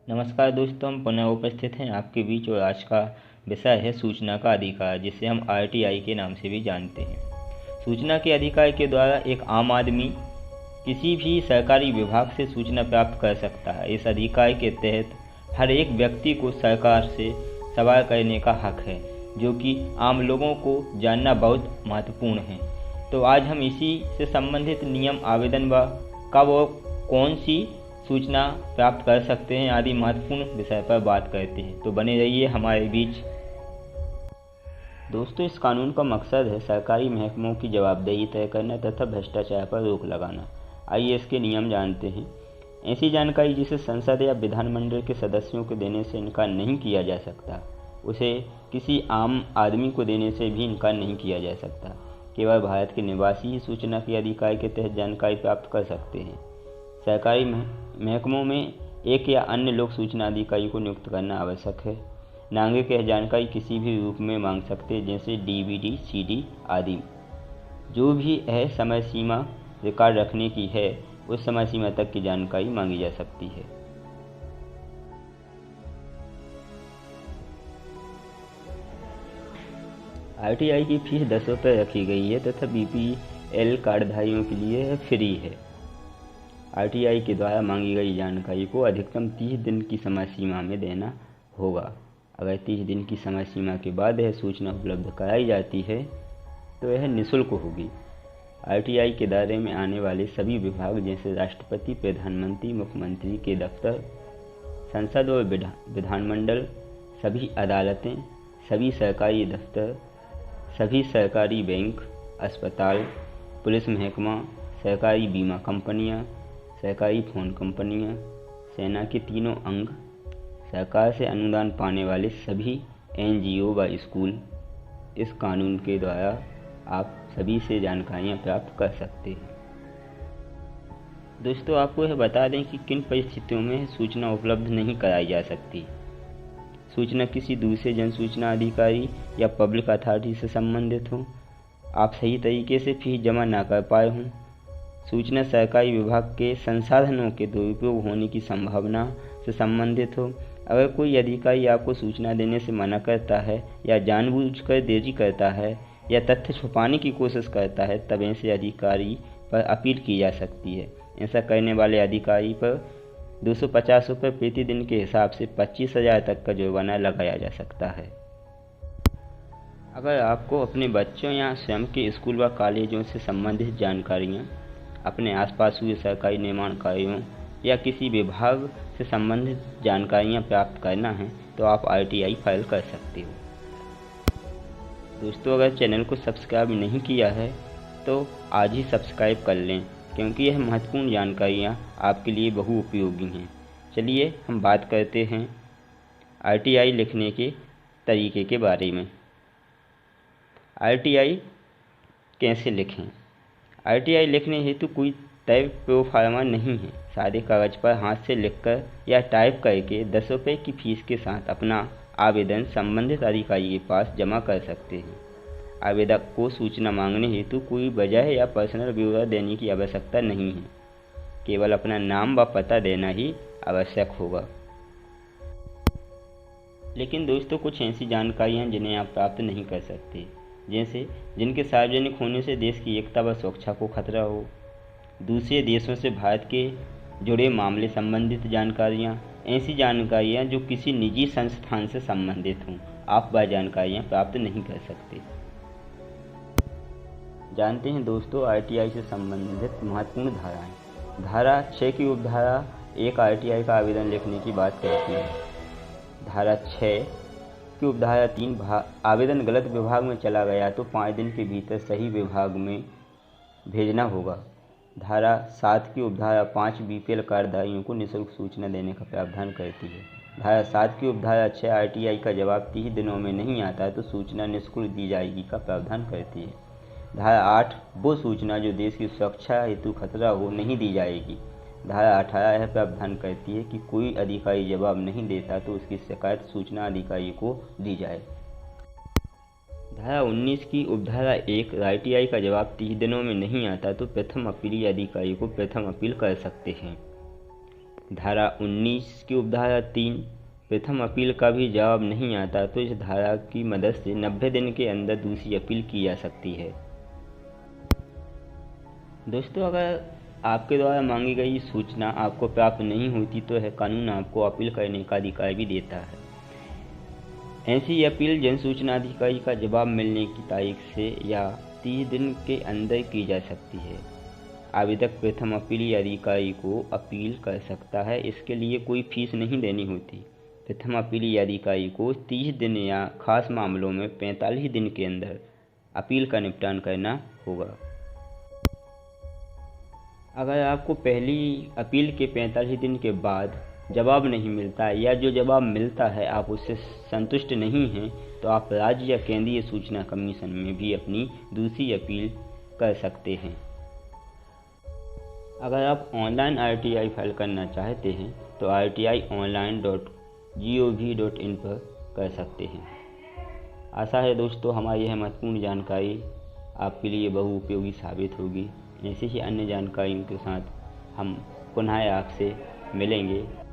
नमस्कार दोस्तों, हम पुनः उपस्थित हैं आपके बीच और आज का विषय है सूचना का अधिकार, जिसे हम आरटीआई के नाम से भी जानते हैं। सूचना के अधिकार के द्वारा एक आम आदमी किसी भी सरकारी विभाग से सूचना प्राप्त कर सकता है। इस अधिकार के तहत हर एक व्यक्ति को सरकार से सवाल करने का हक है, जो कि आम लोगों को जानना बहुत महत्वपूर्ण है। तो आज हम इसी से संबंधित नियम, आवेदन व कब और कौन सी सूचना प्राप्त कर सकते हैं आदि महत्वपूर्ण विषय पर बात करते हैं। तो बने रहिए हमारे बीच। दोस्तों, इस कानून का मकसद है सरकारी महकमों की जवाबदेही तय करना तथा भ्रष्टाचार पर रोक लगाना। आइए इसके नियम जानते हैं। ऐसी जानकारी जिसे संसद या विधानमंडल के सदस्यों को देने से इनकार नहीं किया जा सकता, उसे किसी आम आदमी को देने से भी इनकार नहीं किया जा सकता। केवल भारत के निवासी ही सूचना के अधिकार के तहत जानकारी प्राप्त कर सकते हैं। सरकारी महकमों में एक या अन्य लोक सूचना अधिकारी को नियुक्त करना आवश्यक है। नागरिक यह जानकारी किसी भी रूप में मांग सकते हैं, जैसे डीवीडी, सीडी आदि। जो भी है समय सीमा रिकॉर्ड रखने की है, उस समय सीमा तक की जानकारी मांगी जा सकती है। आरटीआई की फीस 10 रुपये रखी गई है तथा बीपीएल कार्डधारियों के लिए फ्री है। आरटीआई के द्वारा मांगी गई जानकारी को अधिकतम 30 दिन की समय सीमा में देना होगा। अगर 30 दिन की समय सीमा के बाद यह सूचना उपलब्ध कराई जाती है तो यह निःशुल्क होगी। आरटीआई के दायरे में आने वाले सभी विभाग, जैसे राष्ट्रपति, प्रधानमंत्री, मुख्यमंत्री के दफ्तर, संसद और विधानमंडल, सभी अदालतें, सभी सरकारी दफ्तर, सभी सरकारी बैंक, अस्पताल, पुलिस महकमा, सरकारी बीमा कंपनियां, सरकारी फ़ोन कंपनियां, सेना के तीनों अंग, सरकार से अनुदान पाने वाले सभी एनजीओ व स्कूल, इस कानून के द्वारा आप सभी से जानकारियां प्राप्त कर सकते हैं। दोस्तों, आपको यह बता दें कि किन परिस्थितियों में सूचना उपलब्ध नहीं कराई जा सकती। सूचना किसी दूसरे जन सूचना अधिकारी या पब्लिक अथॉरिटी से संबंधित हो, आप सही तरीके से फीस जमा ना कर पाए हों, सूचना सरकारी विभाग के संसाधनों के दुरुपयोग होने की संभावना से संबंधित हो, अगर कोई अधिकारी आपको सूचना देने से मना करता है या जानबूझकर देरी करता है या तथ्य छुपाने की कोशिश करता है, तब ऐसे अधिकारी पर अपील की जा सकती है। ऐसा करने वाले अधिकारी पर 250 रुपये प्रति दिन के हिसाब से 25,000 तक का जुर्माना लगाया जा सकता है। अगर आपको अपने बच्चों या स्वयं के स्कूल व कॉलेजों से संबंधित जानकारियाँ, अपने आसपास हुए सरकारी निर्माण कार्यों या किसी विभाग से संबंधित जानकारियाँ प्राप्त करना है, तो आप आरटीआई फाइल कर सकते हो। दोस्तों, अगर चैनल को सब्सक्राइब नहीं किया है तो आज ही सब्सक्राइब कर लें, क्योंकि यह महत्वपूर्ण जानकारियाँ आपके लिए बहुउपयोगी हैं। चलिए हम बात करते हैं आरटीआई लिखने के तरीके के बारे में। आरटीआई कैसे लिखें? आरटीआई लिखने हेतु कोई तय प्रोफार्मा नहीं है। सादे कागज़ पर हाथ से लिखकर या टाइप करके 10 रुपये की फीस के साथ अपना आवेदन संबंधित अधिकारी के पास जमा कर सकते हैं। आवेदक को सूचना मांगने हेतु कोई वजह या पर्सनल ब्यौरा देने की आवश्यकता नहीं है। केवल अपना नाम व पता देना ही आवश्यक होगा। लेकिन दोस्तों, कुछ ऐसी जानकारियाँ जिन्हें आप प्राप्त नहीं कर सकते, जैसे जिनके सार्वजनिक होने से देश की एकता व सुरक्षा को खतरा हो, दूसरे देशों से भारत के जुड़े मामले संबंधित जानकारियाँ, ऐसी जानकारियाँ जो किसी निजी संस्थान से संबंधित हों, आप वह जानकारियाँ प्राप्त नहीं कर सकते। जानते हैं दोस्तों, आरटीआई से संबंधित महत्वपूर्ण धाराएँ। धारा 6 की उपधारा 1 आरटीआई का आवेदन लिखने की बात करती है। धारा 6 की उपधारा 3 आवेदन गलत विभाग में चला गया तो 5 दिन के भीतर सही विभाग में भेजना होगा। धारा 7 की उपधारा 5 बीपीएल कार्डधारियों को निःशुल्क सूचना देने का प्रावधान करती है। धारा 7 की उपधारा 6 आरटीआई का जवाब 30 दिनों में नहीं आता तो सूचना निःशुल्क दी जाएगी का प्रावधान करती है। धारा 8 वो सूचना जो देश की सुरक्षा हेतु खतरा हो नहीं दी जाएगी। धारा 18 यह प्रावधान करती है कि कोई अधिकारी जवाब नहीं देता तो उसकी शिकायत सूचना अधिकारी को दी जाए। धारा 19 की उपधारा 1 आरटीआई का जवाब 30 दिनों में नहीं आता तो प्रथम अपीली अधिकारी को प्रथम अपील कर सकते हैं। धारा 19 की उपधारा 3 प्रथम अपील का भी जवाब नहीं आता तो इस धारा की मदद से 90 दिन के अंदर दूसरी अपील की जा सकती है। दोस्तों, अगर आपके द्वारा मांगी गई सूचना आपको प्राप्त नहीं होती तो यह कानून आपको अपील करने का अधिकार भी देता है। ऐसी अपील जन सूचना अधिकारी का जवाब मिलने की तारीख से या 30 दिन के अंदर की जा सकती है। आवेदक प्रथम अपील अधिकारी को अपील कर सकता है। इसके लिए कोई फीस नहीं देनी होती। प्रथम अपील अधिकारी को 30 दिन या खास मामलों में 45 दिन के अंदर अपील का निपटान करना होगा। अगर आपको पहली अपील के 45 दिन के बाद जवाब नहीं मिलता है या जो जवाब मिलता है आप उससे संतुष्ट नहीं हैं तो आप राज्य या केंद्रीय सूचना कमीशन में भी अपनी दूसरी अपील कर सकते हैं। अगर आप ऑनलाइन RTI फाइल करना चाहते हैं तो rti.online.gov.in पर कर सकते हैं। आशा है दोस्तों हमारी यह महत्वपूर्ण जानकारी आपके लिए बहुउपयोगी साबित होगी। ऐसे ही अन्य जानकारियों के साथ हम पुनः आपसे मिलेंगे।